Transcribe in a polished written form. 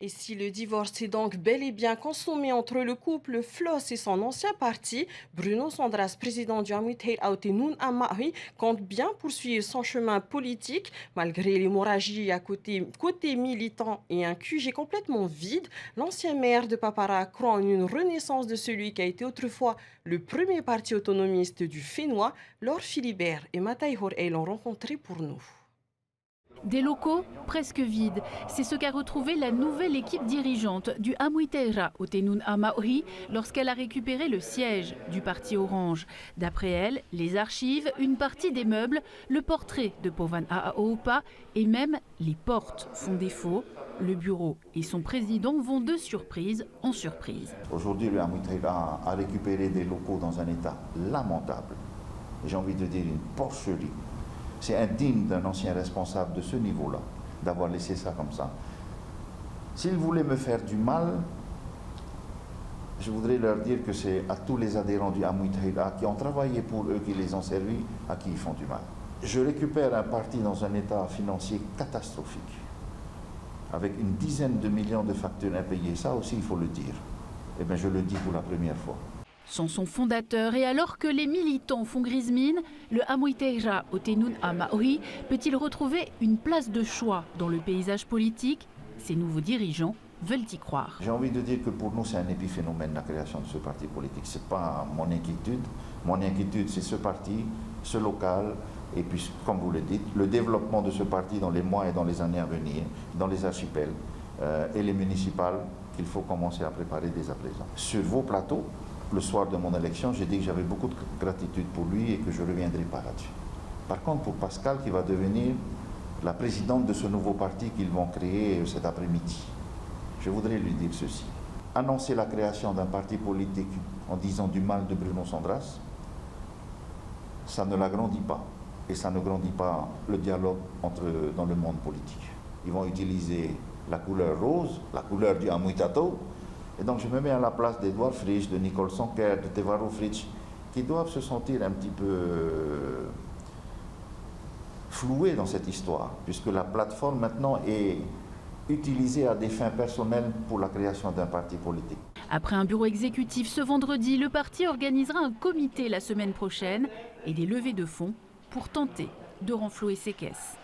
Et si le divorce est donc bel et bien consommé entre le couple Floss et son ancien parti, Bruno Sandras, président du Amwitei Aoutenoun Amahi, compte bien poursuivre son chemin politique malgré l'hémorragie côté militant et un QG complètement vide. L'ancien maire de Papara croit en une renaissance de celui qui a été autrefois le premier parti autonomiste du Fénois. Laure Philibert et Mataï Horey l'ont rencontré pour nous. Des locaux presque vides. C'est ce qu'a retrouvé la nouvelle équipe dirigeante du Amwiteira Aoutenoun Amahi lorsqu'elle a récupéré le siège du parti Orange. D'après elle, les archives, une partie des meubles, le portrait de Povan Aoupa et même les portes font défaut. Le bureau et son président vont de surprise en surprise. Aujourd'hui, le Amwiteira a récupéré des locaux dans un état lamentable. J'ai envie de dire une porcherie. C'est indigne d'un ancien responsable de ce niveau-là, d'avoir laissé ça comme ça. S'ils voulaient me faire du mal, je voudrais leur dire que c'est à tous les adhérents du Amwiteira qui ont travaillé pour eux, qui les ont servis, à qui ils font du mal. Je récupère un parti dans un état financier catastrophique, avec une dizaine de millions de factures impayées. Ça aussi, il faut le dire. Eh bien, je le dis pour la première fois. Sans son fondateur, et alors que les militants font grise mine, le Amwiteira Aoutenoun Amahi peut-il retrouver une place de choix dans le paysage politique? Ses nouveaux dirigeants veulent y croire. J'ai envie de dire que pour nous, c'est un épiphénomène, la création de ce parti politique. Ce n'est pas mon inquiétude. Mon inquiétude, c'est ce parti, ce local, et puis, comme vous le dites, le développement de ce parti dans les mois et dans les années à venir, dans les archipels et les municipales, qu'il faut commencer à préparer dès à présent. Sur vos plateaux, le soir de mon élection, j'ai dit que j'avais beaucoup de gratitude pour lui et que je ne reviendrai pas là-dessus. Par contre, pour Pascal, qui va devenir la présidente de ce nouveau parti qu'ils vont créer cet après-midi, je voudrais lui dire ceci. Annoncer la création d'un parti politique en disant du mal de Bruno Sandras, ça ne l'agrandit pas. Et ça ne grandit pas le dialogue dans le monde politique. Ils vont utiliser la couleur rose, la couleur du Amwitato. Et donc je me mets à la place d'Edouard Fritsch, de Nicole Sonker, de Tevaro Fritsch, qui doivent se sentir un petit peu floués dans cette histoire, puisque la plateforme maintenant est utilisée à des fins personnelles pour la création d'un parti politique. Après un bureau exécutif ce vendredi, le parti organisera un comité la semaine prochaine et des levées de fonds pour tenter de renflouer ses caisses.